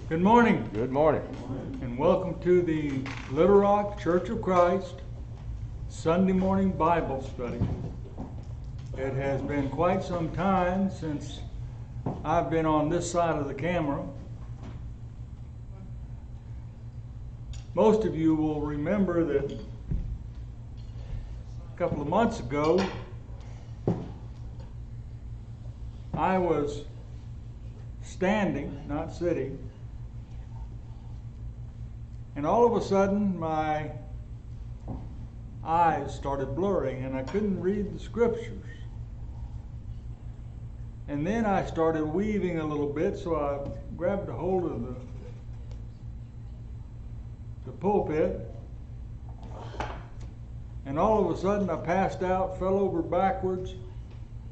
Good morning. Good morning. And welcome to the Little Rock Church of Christ Sunday morning Bible study. It has been quite some time since I've been on this side of the camera. Most of you will remember that a couple of months ago I was standing, not sitting, and all of a sudden my eyes started blurring and I couldn't read the scriptures. And then I started weaving a little bit, so I grabbed a hold of the pulpit, and all of a sudden I passed out, fell over backwards,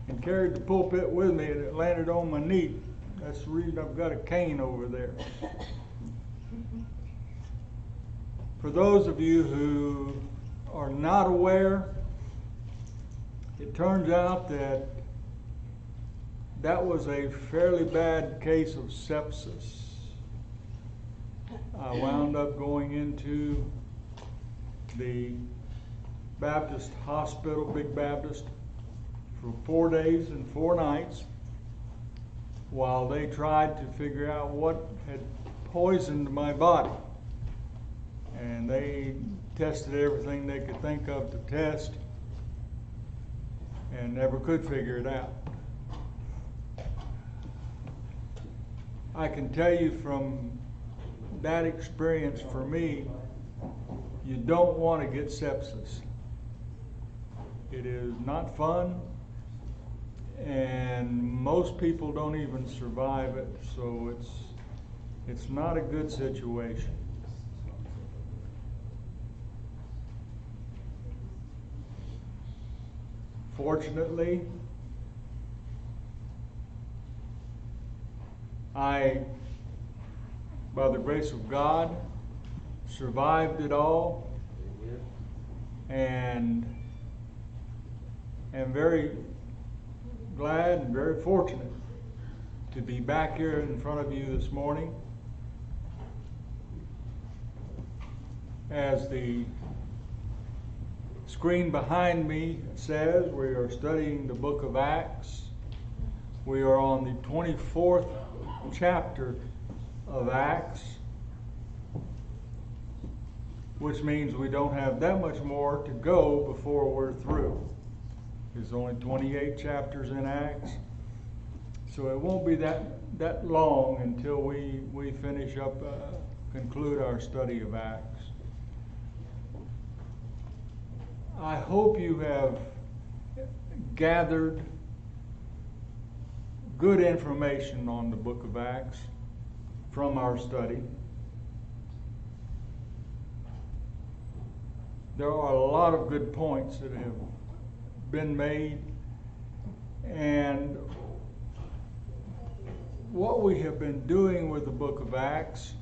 and carried the pulpit with me, and it landed on my knee. That's the reason I've got a cane over there. For those of you who are not aware, it turns out that that was a fairly bad case of sepsis. I wound up going into the Baptist hospital, Big Baptist, for 4 days and 4 nights while they tried to figure out what had poisoned my body. And they tested everything they could think of to test and never could figure it out. I can tell you from that experience, for me, you don't want to get sepsis. It is not fun, and most people don't even survive it, so it's not a good situation. Fortunately, I, by the grace of God, survived it all, and am very glad and very fortunate to be back here in front of you this morning. As the screen behind me says, we are studying the book of Acts. We are on the 24th chapter of Acts, which means we don't have that much more to go before we're through. There's only 28 chapters in Acts, so it won't be that long until we finish up, conclude our study of Acts. I hope you have gathered good information on the book of Acts from our study. There are a lot of good points that have been made, and what we have been doing with the book of Acts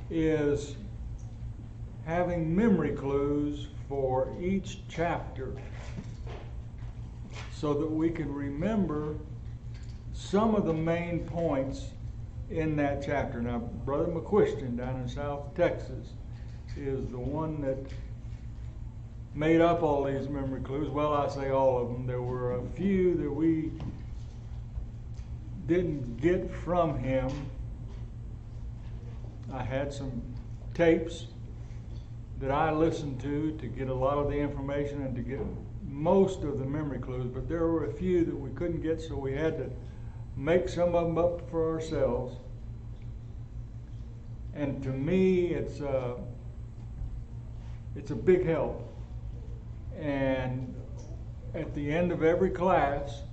is having memory clues for each chapter so that we can remember some of the main points in that chapter. Now, Brother McQuiston down in South Texas is the one that made up all these memory clues. Well, I say all of them. There were a few that we didn't get from him. I had some tapes that I listened to get a lot of the information and to get most of the memory clues, but there were a few that we couldn't get, so we had to make some of them up for ourselves. And to me, it's a big help. And at the end of every class,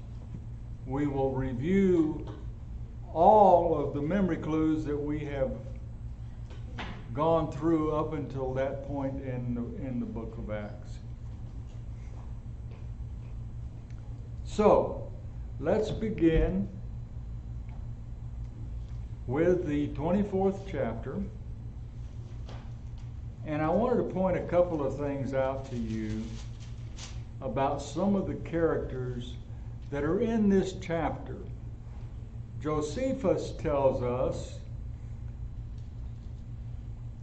we will review all of the memory clues that we have gone through up until that point in the book of Acts. So, let's begin with the 24th chapter. And I wanted to point a couple of things out to you about some of the characters that are in this chapter. Josephus tells us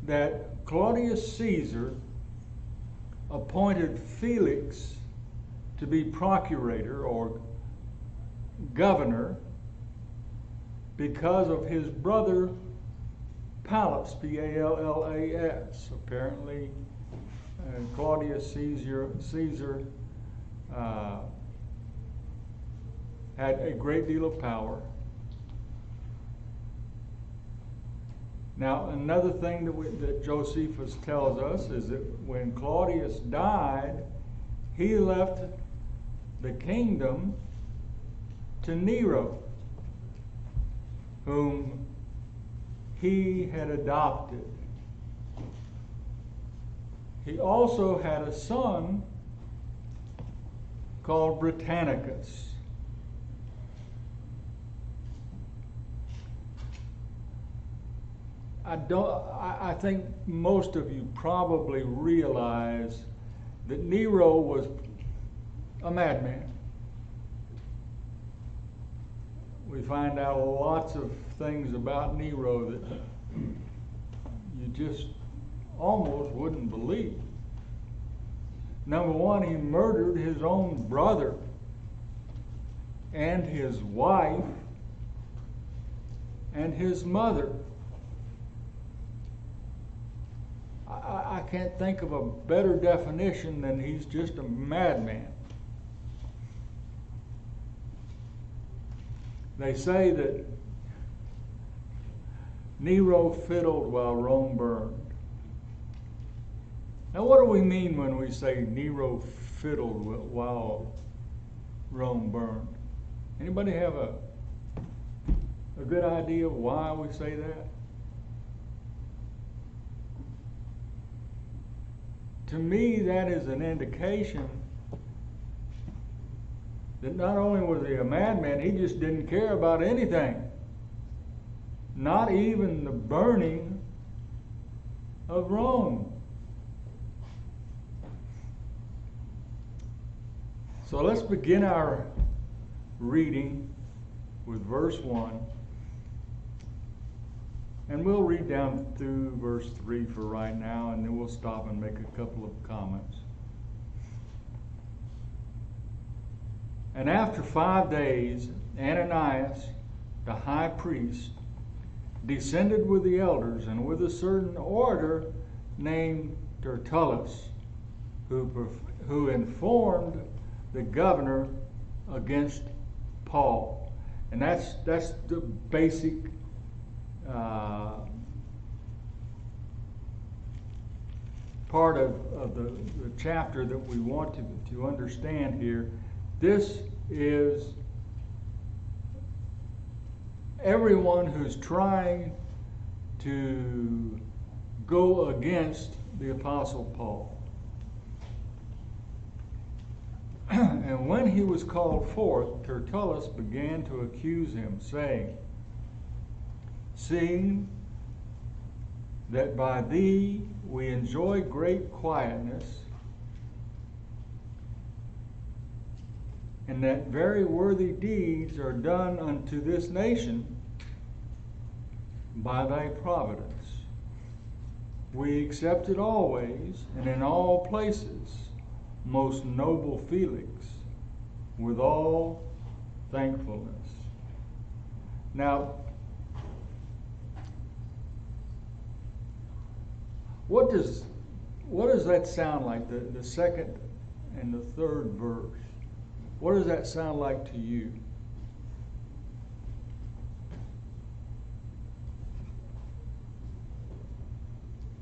that Claudius Caesar appointed Felix to be procurator or governor because of his brother Pallas, Pallas. Apparently, Claudius Caesar had a great deal of power. Now, another thing that Josephus tells us is that when Claudius died, he left the kingdom to Nero, whom he had adopted. He also had a son called Britannicus. I think most of you probably realize that Nero was a madman. We find out lots of things about Nero that you just almost wouldn't believe. Number one, he murdered his own brother and his wife and his mother. I can't think of a better definition than he's just a madman. They say that Nero fiddled while Rome burned. Now, what do we mean when we say Nero fiddled while Rome burned? Anybody have a good idea of why we say that? To me, that is an indication that not only was he a madman, he just didn't care about anything. Not even the burning of Rome. So let's begin our reading with verse 1. And we'll read down through verse 3 for right now, and then we'll stop and make a couple of comments. And after 5 days, Ananias, the high priest, descended with the elders and with a certain orator named Tertullus, who informed the governor against Paul. And that's the basic part of the chapter that we want to understand here. This is everyone who's trying to go against the Apostle Paul. And when he was called forth, Tertullus began to accuse him, saying, "Seeing that by thee we enjoy great quietness, and that very worthy deeds are done unto this nation by thy providence, we accept it always and in all places, most noble Felix, with all thankfulness." Now, what does that sound like, the second and the third verse? What does that sound like to you?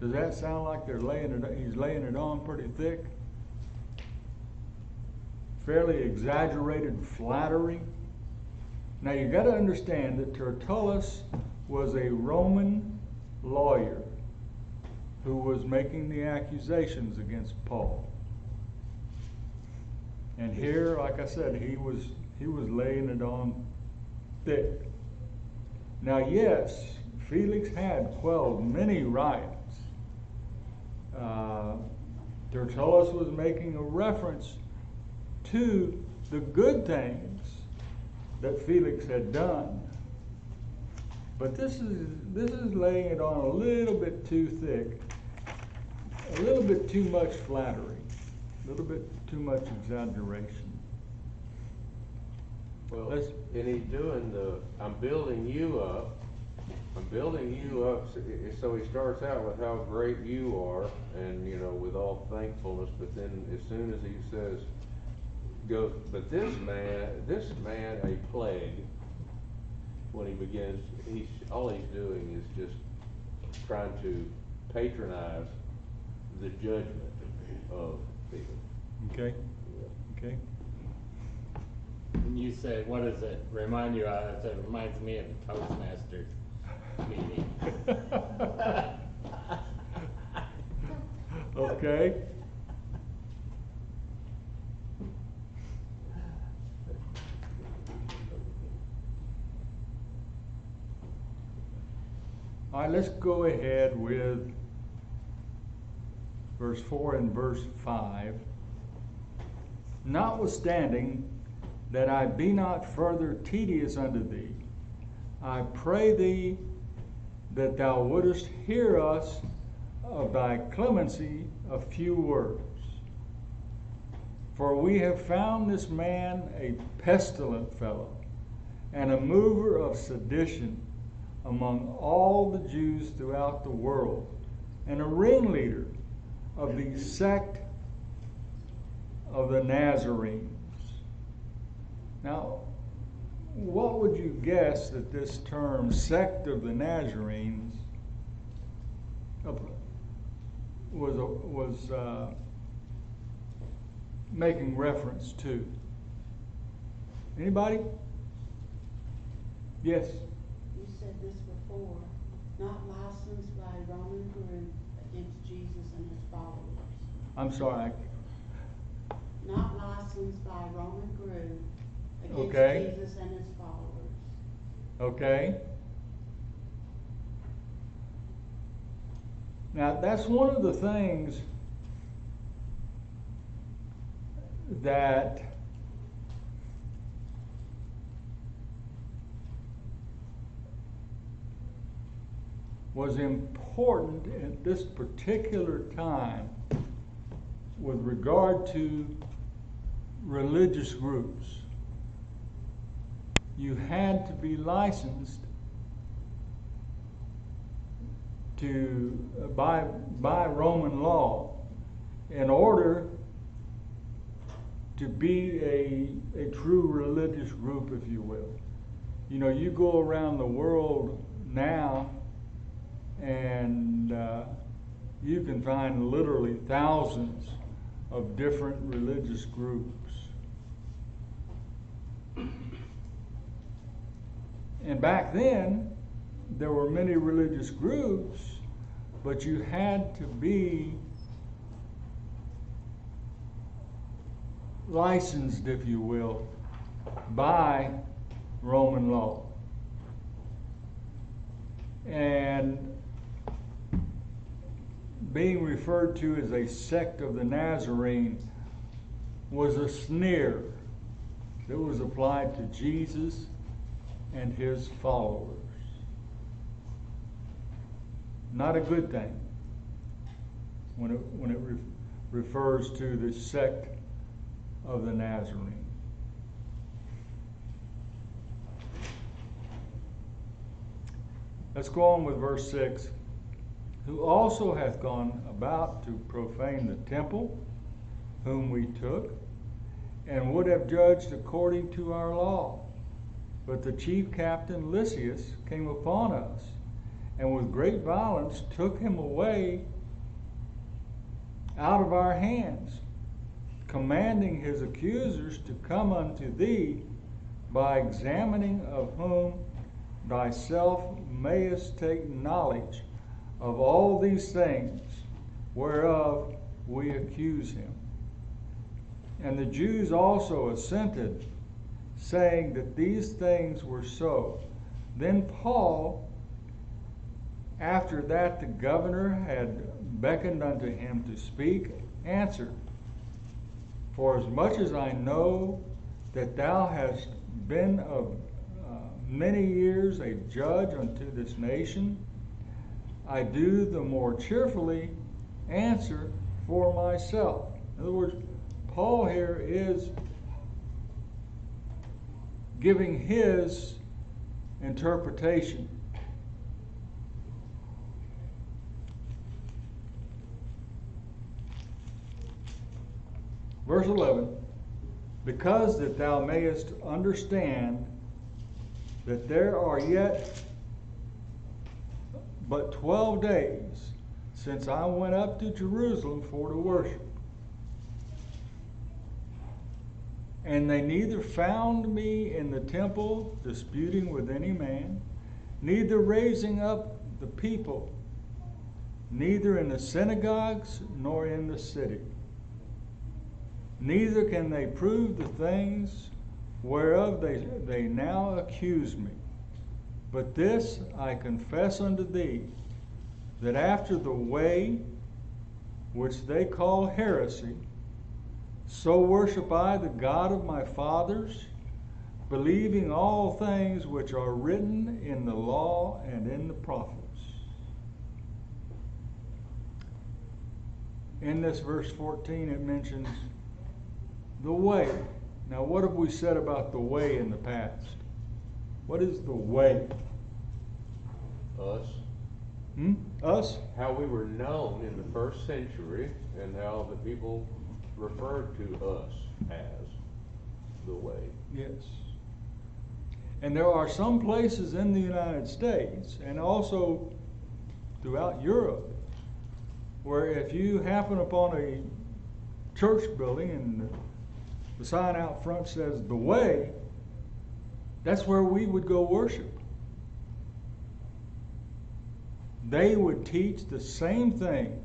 Does that sound like he's laying it on pretty thick? Fairly exaggerated flattery? Now you got to understand that Tertullus was a Roman lawyer who was making the accusations against Paul. And here, like I said, he was laying it on thick. Now, yes, Felix had quelled many riots. Tertullus was making a reference to the good things that Felix had done. But this is laying it on a little bit too thick, a little bit too much flattery, a little bit too much exaggeration. Well, and he's doing I'm building you up so he starts out with how great you are, and with all thankfulness, but then as soon as he says, goes, but this man a plague, when he begins, all he's doing is just trying to patronize the judgment of people. Okay? Okay? And you said, what does it remind you of? It reminds me of the Toastmasters meeting. Okay? All right, let's go ahead with verse 4 and verse 5. Notwithstanding that I be not further tedious unto thee, I pray thee that thou wouldest hear us of thy clemency a few words. For we have found this man a pestilent fellow, and a mover of sedition among all the Jews throughout the world, and a ringleader of the sect of the Nazarenes. Now, what would you guess that this term, sect of the Nazarenes, was making reference to? Anybody? Yes? You said this before, not licensed by a Roman group against Jesus and his followers. I'm sorry. Not licensed by a Roman group against Okay. Jesus and his followers. Okay. Now, that's one of the things that was important at this particular time with regard to religious groups. You had to be licensed by Roman law in order to be a true religious group, if you will. You go around the world now and you can find literally thousands of different religious groups. And back then, there were many religious groups, but you had to be licensed, if you will, by Roman law. And being referred to as a sect of the Nazarene was a sneer that was applied to Jesus and his followers. Not a good thing when it refers to the sect of the Nazarene. Let's go on with verse 6. Who also hath gone about to profane the temple, whom we took, and would have judged according to our law. But the chief captain Lysias came upon us, and with great violence took him away out of our hands, commanding his accusers to come unto thee, by examining of whom thyself mayest take knowledge of all these things whereof we accuse him. And the Jews also assented, saying that these things were so. Then Paul, after that the governor had beckoned unto him to speak, answered, For as much as I know that thou hast been of many years a judge unto this nation, I do the more cheerfully answer for myself. In other words, Paul here is giving his interpretation. Verse 11, because that thou mayest understand that there are yet but 12 days since I went up to Jerusalem for to worship. And they neither found me in the temple disputing with any man, neither raising up the people, neither in the synagogues nor in the city. Neither can they prove the things whereof they now accuse me. But this I confess unto thee, that after the way which they call heresy, so worship I the God of my fathers, believing all things which are written in the law and in the prophets. In this verse 14 it mentions the way. Now what have we said about the way in the past? What is the way? Us. Us? How we were known in the first century and how the people referred to us as the way. Yes. And there are some places in the United States and also throughout Europe where if you happen upon a church building and the sign out front says the way, that's where we would go worship. They would teach the same thing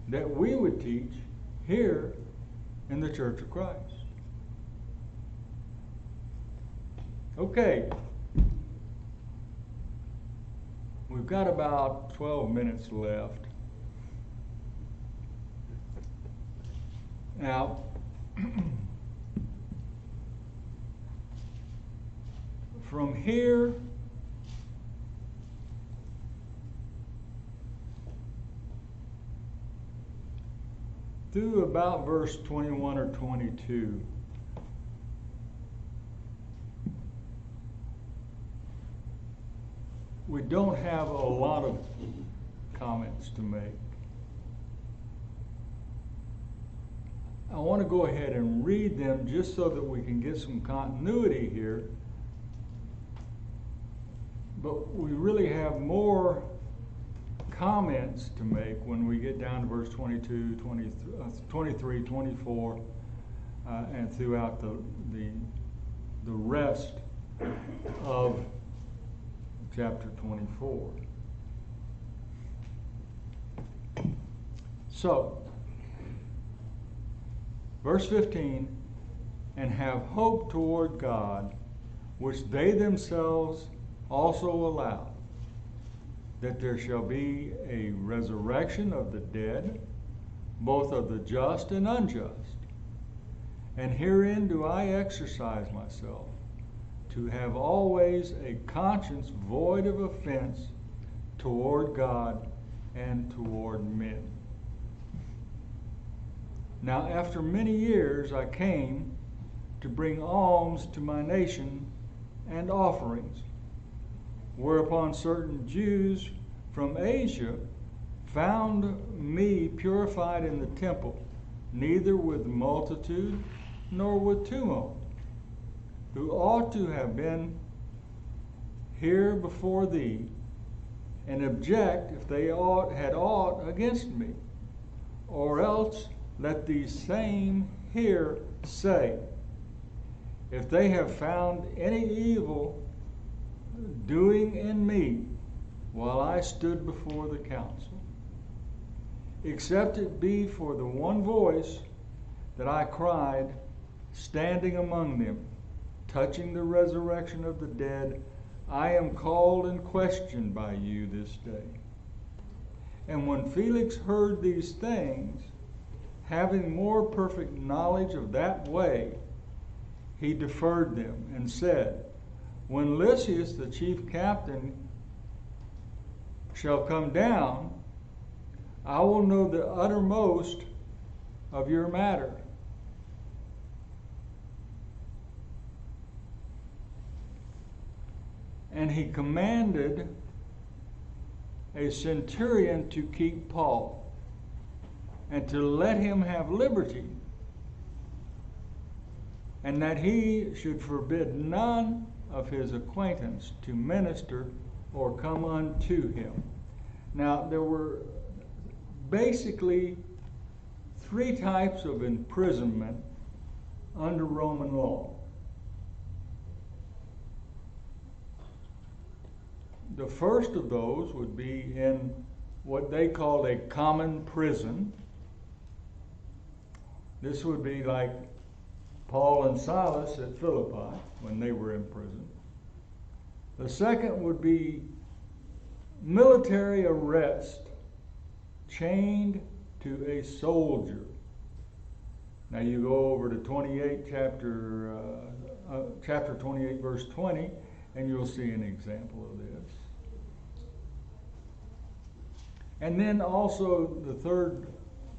that we would teach here in the Church of Christ. Okay. We've got about 12 minutes left. Now, from here through about verse 21 or 22, we don't have a lot of comments to make. I want to go ahead and read them just so that we can get some continuity here. But we really have more comments to make when we get down to verse 22, 23, 24, and throughout the rest of chapter 24. So, verse 15, and have hope toward God, which they themselves also allow, that there shall be a resurrection of the dead, both of the just and unjust. And herein do I exercise myself, to have always a conscience void of offense toward God and toward men. Now after many years I came to bring alms to my nation and offerings, whereupon certain Jews from Asia found me purified in the temple, neither with multitude nor with tumult, who ought to have been here before thee, and object if they had aught against me. Or else let these same here say, if they have found any evil doing in me while I stood before the council, except it be for the one voice that I cried, standing among them, touching the resurrection of the dead, I am called and questioned by you this day. And when Felix heard these things, having more perfect knowledge of that way, he deferred them and said, when Lysias, the chief captain, shall come down, I will know the uttermost of your matter. And he commanded a centurion to keep Paul and to let him have liberty, and that he should forbid none of his acquaintance to minister or come unto him. Now, there were basically three types of imprisonment under Roman law. The first of those would be in what they called a common prison. This would be like Paul and Silas at Philippi when they were in prison. The second would be military arrest, chained to a soldier. Now you go over to chapter 28, verse 20, and you'll see an example of this. And then also the third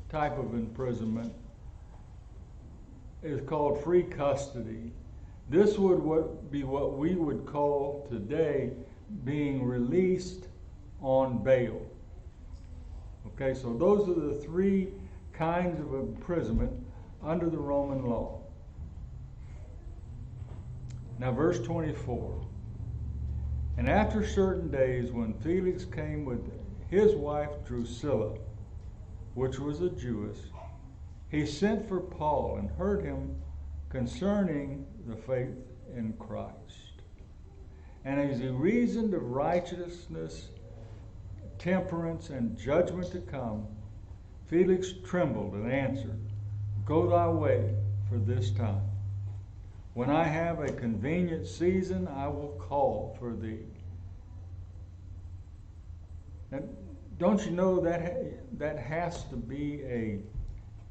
type of imprisonment is called free custody. This would be what we would call today being released on bail. Okay, so those are the three kinds of imprisonment under the Roman law. Now verse 24. And after certain days, when Felix came with his wife Drusilla, which was a Jewess, he sent for Paul and heard him concerning the faith in Christ. And as he reasoned of righteousness, temperance, and judgment to come, Felix trembled and answered, Go thy way for this time. When I have a convenient season, I will call for thee. And don't you know that has to be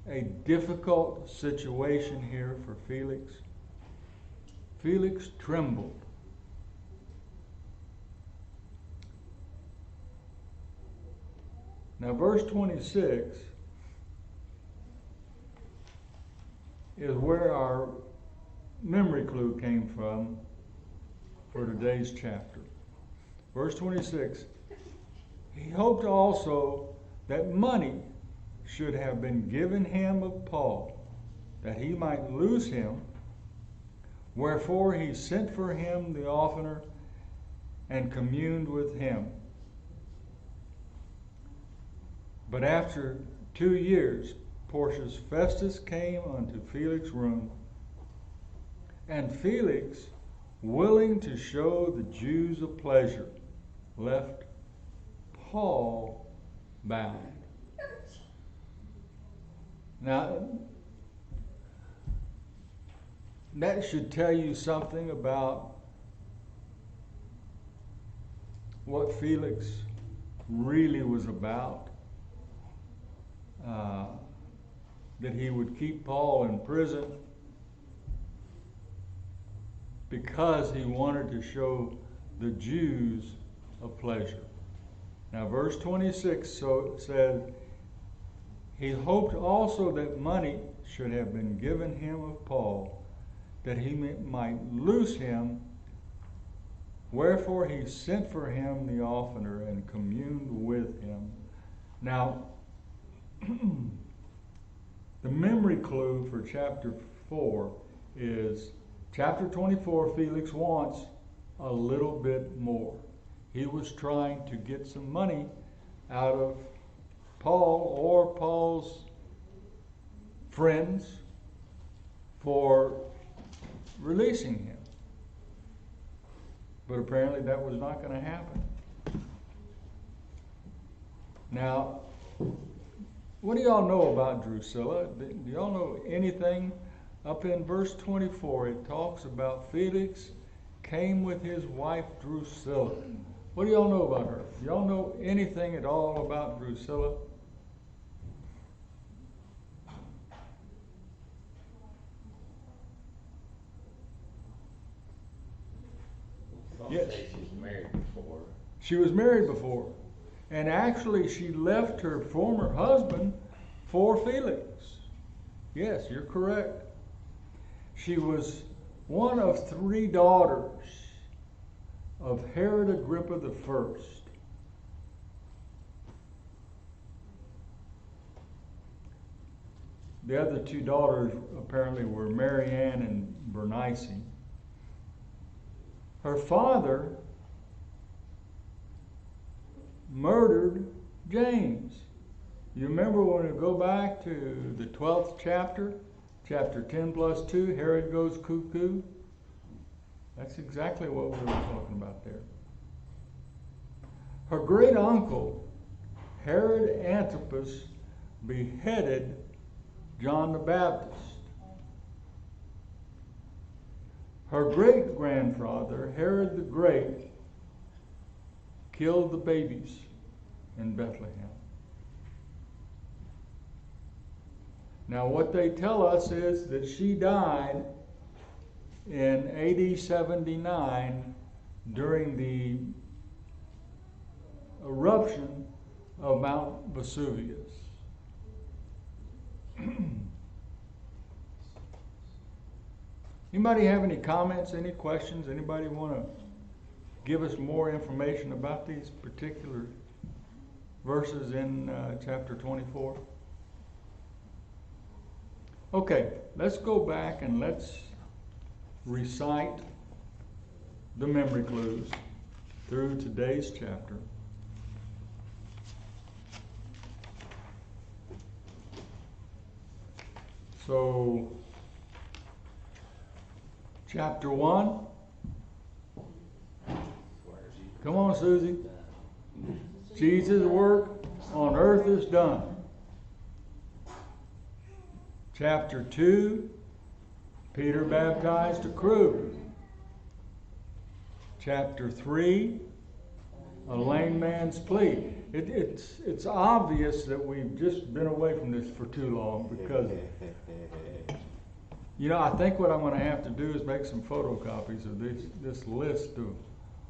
a difficult situation here for Felix? Felix trembled. Now verse 26 is where our memory clue came from for today's chapter. Verse 26, he hoped also that money should have been given him of Paul, that he might lose him, wherefore he sent for him the oftener and communed with him. But after 2 years, Porcius Festus came unto Felix's room, and Felix, willing to show the Jews a pleasure, left Paul bound. Now, that should tell you something about what Felix really was about. That he would keep Paul in prison because he wanted to show the Jews a pleasure. Now verse 26 says, he hoped also that money should have been given him of Paul, that he might loose him, wherefore he sent for him the oftener and communed with him. Now, the memory clue for chapter 4 is chapter 24, Felix wants a little bit more. He was trying to get some money out of Paul or Paul's friends for releasing him. But apparently that was not going to happen. Now, what do y'all know about Drusilla? Do y'all know anything? Up in verse 24, it talks about Felix came with his wife Drusilla. What do y'all know about her? Do y'all know anything at all about Drusilla? Yes. Say she's married before. She was married before. And actually, she left her former husband for Felix. Yes, you're correct. She was one of 3 daughters of Herod Agrippa the First. The other 2 daughters apparently were Mary Ann and Bernice. Her father murdered James. You remember when we go back to the 12th chapter, chapter 10 plus 2, Herod goes cuckoo? That's exactly what we were talking about there. Her great uncle, Herod Antipas, beheaded John the Baptist. Her great grandfather, Herod the Great, killed the babies in Bethlehem. Now, what they tell us is that she died in AD 79 during the eruption of Mount Vesuvius. Anybody have any comments, any questions? Anybody want to give us more information about these particular verses in chapter 24? Okay, let's go back and let's recite the memory clues through today's chapter. So, chapter 1. Come on, Susie. Jesus' work on earth is done. Chapter 2, Peter baptized a crew. Chapter 3, a lame man's plea. It's obvious that we've just been away from this for too long because, I think what I'm going to have to do is make some photocopies of this list of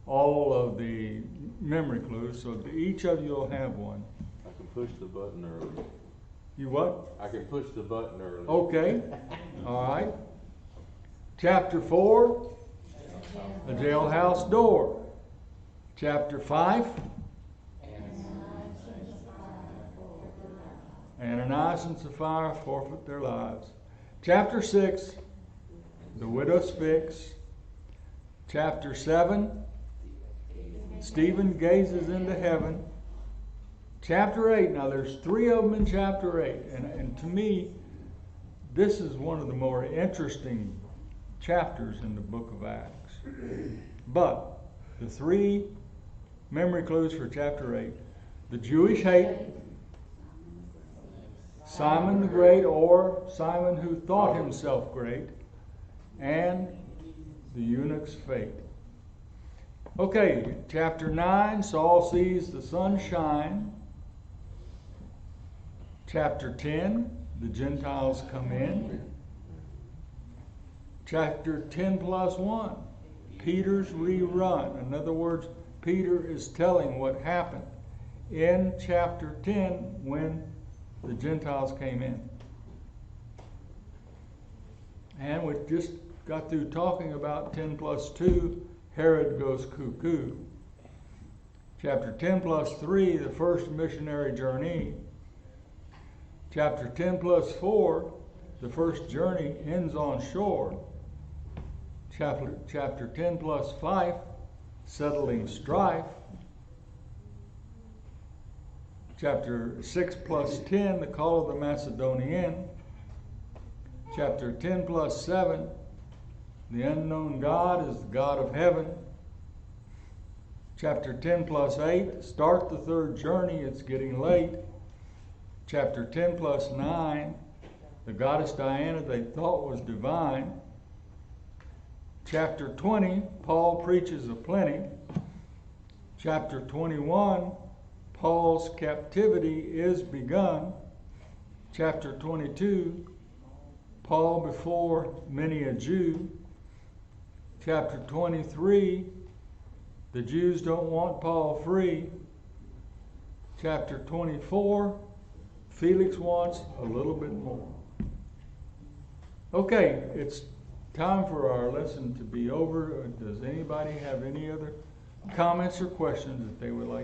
all of the memory clues so that each of you will have one. I can push the button early. You what? I can push the button early. Okay. All right. Chapter 4, a jailhouse door. Chapter 5, Ananias and Sapphira forfeit their lives. Chapter 6, the widow's fix. Chapter 7, Stephen gazes into heaven. Chapter 8, now there's 3 of them in chapter 8, and to me, this is one of the more interesting chapters in the book of Acts. But the 3 memory clues for chapter 8, the Jewish hate, Simon the Great, or Simon who thought himself great, and the eunuch's fate. Okay, chapter 9, Saul sees the sun shine. Chapter 10, the Gentiles come in. Chapter 10 plus 1, Peter's rerun. In other words, Peter is telling what happened in chapter 10 when the Gentiles came in. And we just got through talking about 10 plus 2, Herod goes cuckoo. Chapter 10 plus 3, the first missionary journey. Chapter 10 plus 4, the first journey ends on shore. Chapter 10 plus 5, settling strife. Chapter 6 plus 10, the call of the Macedonian. Chapter 10 plus 7, the unknown God is the God of heaven. Chapter 10 plus 8, start the third journey, it's getting late. Chapter 10 plus 9, the goddess Diana they thought was divine. Chapter 20, Paul preaches aplenty. Chapter 21, Paul's captivity is begun. Chapter 22, Paul before many a Jew. Chapter 23, The Jews don't want Paul free. Chapter 24, Felix wants a little bit more. Okay, it's time for our lesson to be over. Does anybody have any other comments or questions that they would like